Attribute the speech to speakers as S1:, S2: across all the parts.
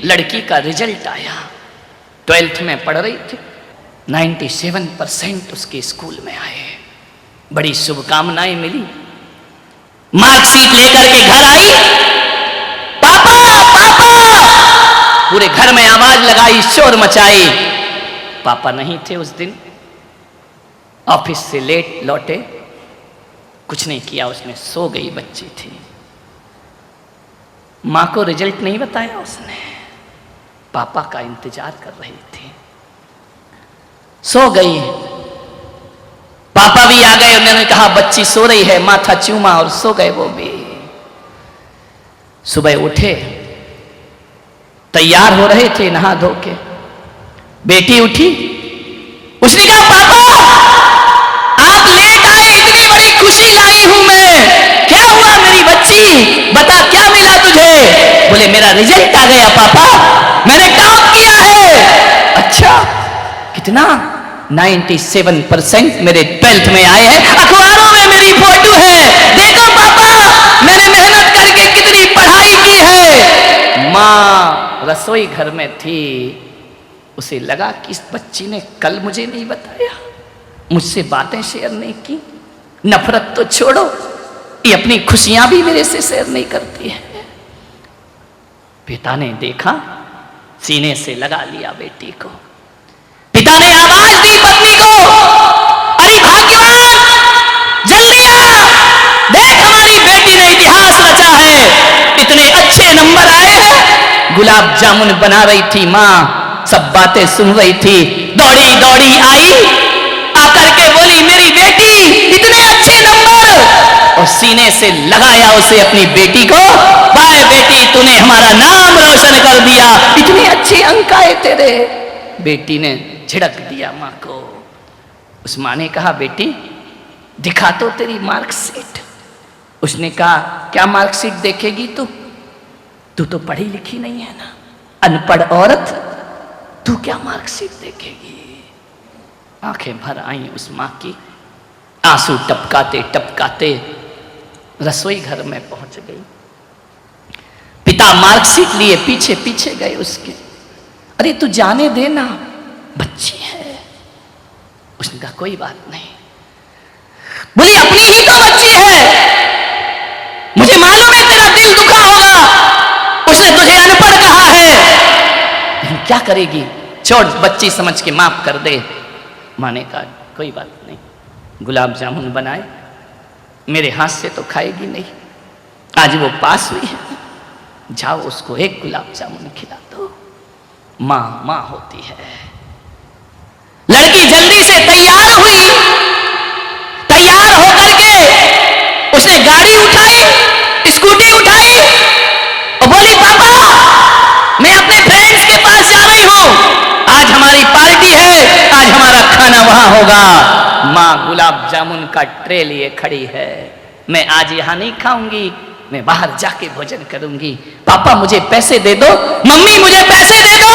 S1: लड़की का रिजल्ट आया, 12th में पढ़ रही थी, 97% उसके स्कूल में आए, बड़ी शुभकामनाएं मिली। मार्कशीट लेकर के घर आई, पापा पापा, पूरे घर में आवाज लगाई, शोर मचाई। पापा नहीं थे उस दिन, ऑफिस से लेट लौटे, कुछ नहीं किया उसने, सो गई बच्ची थी। मां को रिजल्ट नहीं बताया उसने, पापा का इंतजार कर रही थी, सो गई। पापा भी आ गए, उन्होंने कहा बच्ची सो रही है, माथा चूमा और सो गए वो भी। सुबह उठे, तैयार हो रहे थे नहा धो के, बेटी उठी, उसने कहा पापा आप लेट आए, इतनी बड़ी खुशी लाई हूं मैं, क्या हुआ मेरी बच्ची, बता क्या मिला तुझे। बोले मेरा रिजल्ट आ गया पापा, मैंने टॉप किया है। अच्छा कितना, 97% मेरे 12th में आए हैं, अखबारों में मेरी फोटो है, देखो पापा मैंने मेहनत करके कितनी पढ़ाई की है। मां रसोई घर में थी, उसे लगा कि इस बच्ची ने कल मुझे नहीं बताया, मुझसे बातें शेयर नहीं की, नफरत तो छोड़ो, ये अपनी खुशियां भी मेरे से शेयर नहीं करती है। पिता ने देखा, सीने से लगा लिया बेटी को। पिता ने आवाज दी पत्नी को, अरे भाग्यवान जल्दी आ, देख हमारी बेटी ने इतिहास रचा है, इतने अच्छे नंबर आए हैं। गुलाब जामुन बना रही थी मां, सब बातें सुन रही थी, दौड़ी दौड़ी आई, आकर के बोली मेरी बेटी इतने अच्छे नंबर, और सीने से लगाया उसे अपनी बेटी को, बाय बेटी तूने हमारा नाम रोशन कर दिया, इतने अच्छे अंक आए तेरे। बेटी ने झिड़क दिया मां को। उस मां ने कहा बेटी दिखा तो तेरी मार्कशीट। उसने कहा क्या मार्कशीट देखेगी तू तो पढ़ी लिखी नहीं है ना, अनपढ़ औरत, तू क्या मार्कशीट देखेगी। आंखें भर आई उस मां की, आंसू टपकाते टपकाते रसोई घर में पहुंच गई। पिता मार्कशीट लिए पीछे पीछे गए उसके, अरे तू जाने देना बच्ची है। उसने कहा कोई बात नहीं। बोली अपनी ही तो बच्ची है, मुझे मालूम है तेरा दिल दुखा होगा, उसने तुझे अनपढ़ कहा है, लेकिन क्या करेगी, छोड़ बच्ची समझ के माफ कर दे। मां ने कहा कोई बात नहीं, गुलाब जामुन बनाए, मेरे हाथ से तो खाएगी नहीं, आज वो पास हुई है, जाओ उसको एक गुलाब जामुन खिला दो। मां मां होती है। लड़की जल्दी से तैयार हुई, तैयार होकर के उसने गाड़ी उठाई, स्कूटी उठाई और बोली पापा मैं अपने फ्रेंड्स के पास जा रही हूं, आज हमारी पार्टी है, आज हमारा खाना वहां होगा। मां गुलाब जामुन का ट्रे लिए खड़ी है, मैं आज यहां नहीं खाऊंगी, मैं बाहर जाके भोजन करूंगी। पापा मुझे पैसे दे दो, मम्मी मुझे पैसे दे दो।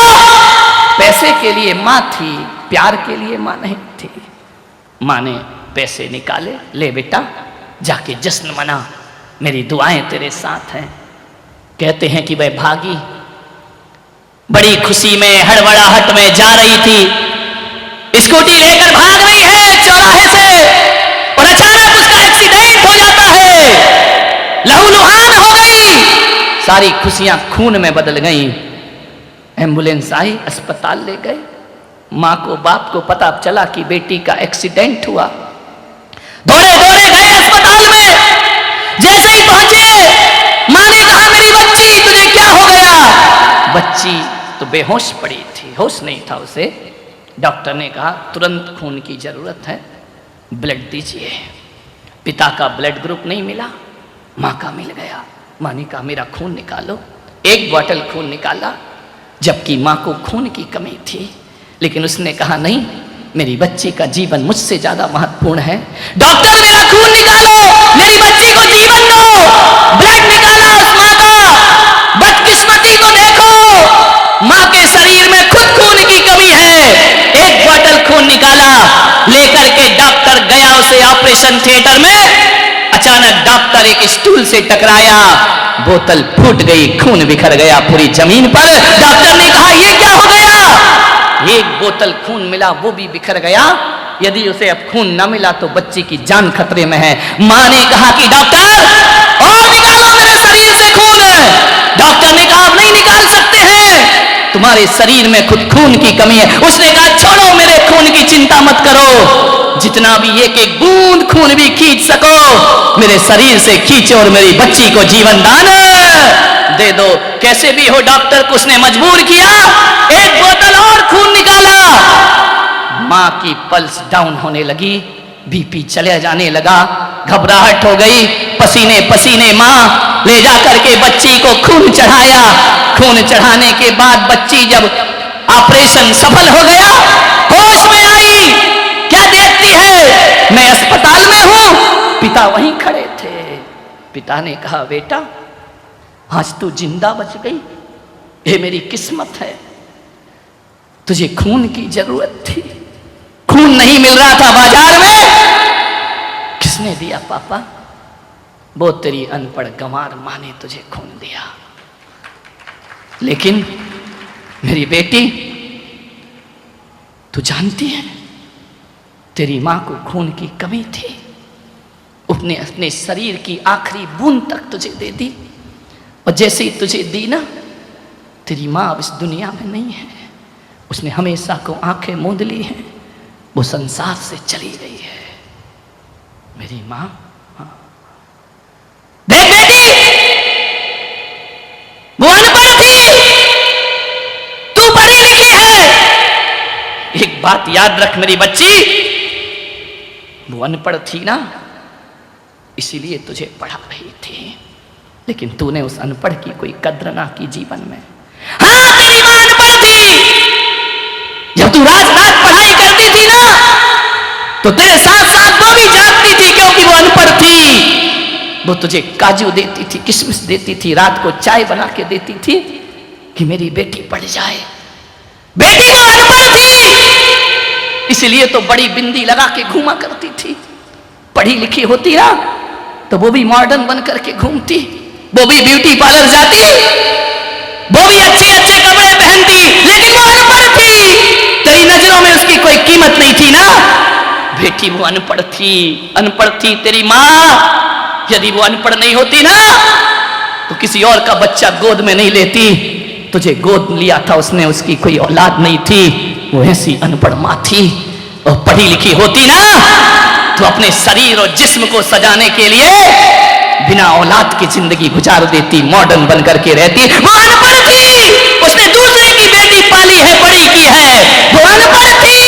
S1: पैसे के लिए मां थी, प्यार के लिए मां नहीं थी। मां ने पैसे निकाले, ले बेटा जाके जश्न मना, मेरी दुआएं तेरे साथ हैं। कहते हैं कि वह भागी, बड़ी खुशी में हड़बड़ाहट में जा रही थी, स्कूटी लेकर भाग रही है चौराहे से, और अचानक उसका एक्सीडेंट हो जाता है, लहूलुहान हो गई, सारी खुशियां खून में बदल गईं। एम्बुलेंस आई, अस्पताल ले गए। मां को बाप को पता चला कि बेटी का एक्सीडेंट हुआ, दौड़े दौड़े गए अस्पताल में। जैसे ही पहुंचे मां ने कहा मेरी बच्ची तुझे क्या हो गया। बच्ची तो बेहोश पड़ी थी, होश नहीं था उसे। डॉक्टर ने कहा तुरंत खून की जरूरत है, ब्लड दीजिए। पिता का ब्लड ग्रुप नहीं मिला, मां का मिल गया। मां ने कहा मेरा खून निकालो, एक बोतल खून निकाला, जबकि मां को खून की कमी थी, लेकिन उसने कहा नहीं, मेरी बच्ची का जीवन मुझसे ज्यादा महत्वपूर्ण है। डॉक्टर मेरा खून निकालो, मेरी बच्ची को जीवन दो। ब्लड निकाला उस मां का, बदकिस्मती को देखो, मां के शरीर में खुद खून की कमी है। एक बोतल खून निकाला, लेकर के डॉक्टर गया उसे ऑपरेशन थिएटर में, अचानक डॉक्टर एक स्टूल से टकराया, बोतल फूट गई, खून बिखर गया पूरी जमीन पर। डॉक्टर ने कहा ये क्या हो गया? एक बोतल खून मिला, वो भी बिखर गया। यदि उसे अब खून न मिला तो बच्ची की जान खतरे में है। मां ने कहा कि डॉक्टर और निकालो मेरे शरीर से खून। डॉक्टर ने कहा आप नहीं निकाल सकते हैं, तुम्हारे शरीर में खुद खून की कमी है। उसने कहा छोड़ो, मेरे खून की चिंता मत करो, जितना भी एक एक बूंद खून भी खींच सको मेरे शरीर से खींचो और मेरी बच्ची को जीवन दान दे दो। कैसे भी हो डॉक्टर को उसने मजबूर किया, एक बोतल और खून निकाला। मां की पल्स डाउन होने लगी, बीपी चले जाने लगा, घबराहट हो गई, पसीने पसीने मां ले जा करके बच्ची को खून चढ़ाया। खून चढ़ाने के बाद बच्ची जब ऑपरेशन सफल हो गया, होश में आई, क्या देखती है मैं अस्पताल में हूं। पिता वहीं खड़े थे। पिता ने कहा बेटा आज तू जिंदा बच गई, ये मेरी किस्मत है, तुझे खून की जरूरत थी, खून नहीं मिल रहा था बाजार में, किसने दिया पापा? वो तेरी अनपढ़ गंवार मां ने तुझे खून दिया। लेकिन मेरी बेटी तू जानती है तेरी मां को खून की कमी थी, उसने अपने शरीर की आखिरी बूंद तक तुझे दे दी, और जैसे ही तुझे दी ना, तेरी मां अब इस दुनिया में नहीं है, उसने हमेशा को आंखें मूंद ली हैं, वो संसार से चली गई है। मेरी मां, देख बेटी वो अनपढ़ थी, तू पढ़ी लिखी है। एक बात याद रख मेरी बच्ची, वो अनपढ़ थी ना, इसीलिए तुझे पढ़ा रही थी, लेकिन तूने उस अनपढ़ की कोई कद्र ना की जीवन में। हाँ तेरी मां अनपढ़ थी, जब तू रात रात पढ़ाई करती थी ना, तो तेरे साथ साथ वो भी जागती थी, क्योंकि वो अनपढ़ थी। वो तुझे काजू देती थी, किशमिश देती थी, रात को चाय बना के देती थी कि मेरी बेटी पढ़ जाए। बेटी वो अनपढ़ थी, इसलिए तो बड़ी बिंदी लगा के घूमा करती थी। पढ़ी लिखी होती ना तो वो भी मॉडर्न बन करके घूमती, वो भी ब्यूटी पार्लर जाती, वो भी अच्छे अच्छे कपड़े पहनती, लेकिन वो अनपढ़ थी। तेरी नजरों में उसकी कोई कीमत नहीं थी ना। बेटी वो अनपढ़ थी, अनपढ़ थी तेरी मां। यदि वो अनपढ़ नहीं होती ना तो किसी और का बच्चा गोद में नहीं लेती, तुझे गोद लिया था उसने, उसकी कोई औलाद नहीं थी, वो ऐसी अनपढ़ मां थी। और पढ़ी लिखी होती ना तो अपने शरीर और जिस्म को सजाने के लिए बिना औलाद की जिंदगी गुजार देती, मॉडर्न बन करके रहती। वो अनपढ़ थी, उसने दूसरे की बेटी पाली है, बड़ी की है, वो अनपढ़ थी,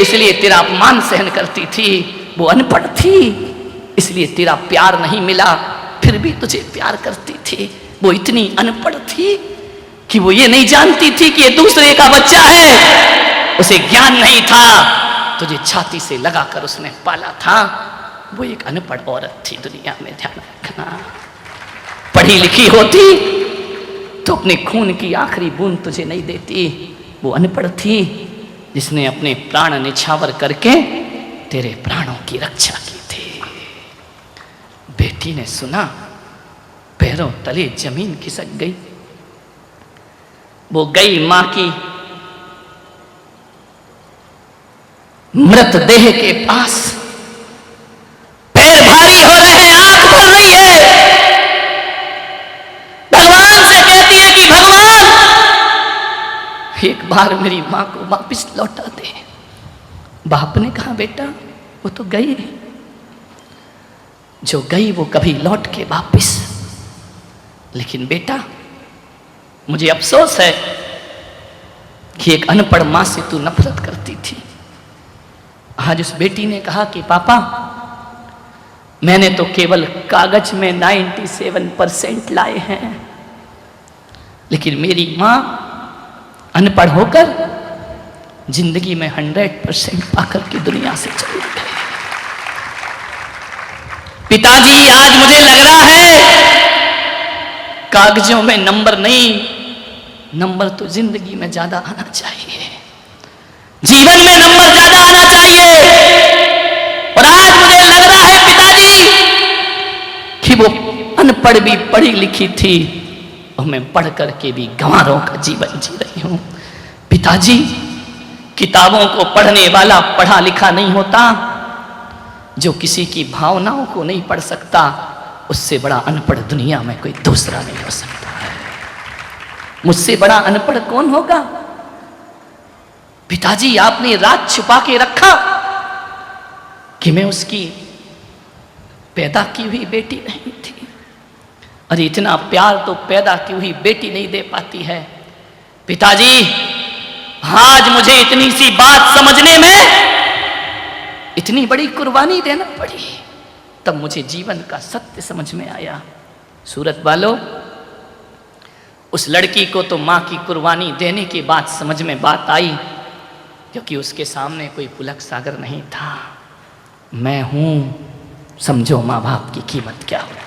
S1: इसलिए तेरा अपमान सहन करती थी। वो अनपढ़ थी, इसलिए तेरा प्यार नहीं मिला, फिर भी तुझे प्यार करती थी। वो इतनी अनपढ़ थी कि वो ये नहीं जानती थी कि ये दूसरे का बच्चा है, उसे ज्ञान नहीं था, तुझे छाती से लगाकर उसने पाला था। वो एक अनपढ़ औरत थी दुनिया में, ध्यान रखना। पढ़ी लिखी होती तो अपने खून की आखिरी बूंद तुझे नहीं देती। वो अनपढ़ थी जिसने अपने प्राण निछावर करके तेरे प्राणों की रक्षा की थी। बेटी ने सुना, पैरों तले जमीन खिसक गई। वो गई मां की मृतदेह के पास, पैर भारी हो रहे हैं, आंख भर रही है, भगवान से कहती है कि भगवान एक बार मेरी मां को वापस लौटा दे। बाप ने कहा बेटा वो तो गई, जो गई वो कभी लौट के वापस, लेकिन बेटा मुझे अफसोस है कि एक अनपढ़ मां से तू नफरत करती थी। आज उस बेटी ने कहा कि पापा मैंने तो केवल कागज में 97% लाए हैं, लेकिन मेरी मां अनपढ़ होकर जिंदगी में 100% पाकर की दुनिया से चली गई। पिताजी आज मुझे लग रहा है कागजों में नंबर नहीं, नंबर तो जिंदगी में ज्यादा आना चाहिए, जीवन में नंबर ज्यादा आना चाहिए। और आज मुझे लग रहा है पिताजी अनपढ़ भी पढ़ी लिखी थी और मैं पढ़ करके भी गंवारों का जीवन जी रही हूं। पिताजी, किताबों को पढ़ने वाला पढ़ा लिखा नहीं होता, जो किसी की भावनाओं को नहीं पढ़ सकता, उससे बड़ा अनपढ़ दुनिया में कोई दूसरा नहीं हो सकता है। मुझसे बड़ा अनपढ़ कौन होगा? पिताजी, आपने राज छुपा के रखा कि मैं उसकी पैदा की हुई बेटी नहीं थी। अरे इतना प्यार तो पैदा की हुई बेटी नहीं दे पाती है। पिताजी, आज मुझे इतनी सी बात समझने में इतनी बड़ी कुर्बानी देना पड़ी, तब मुझे जीवन का सत्य समझ में आया। सूरत वालों, उस लड़की को तो माँ की कुर्बानी देने की बात समझ में बात आई, क्योंकि उसके सामने कोई पुलक सागर नहीं था। मैं हूं, समझो माँ बाप की कीमत क्या होती है।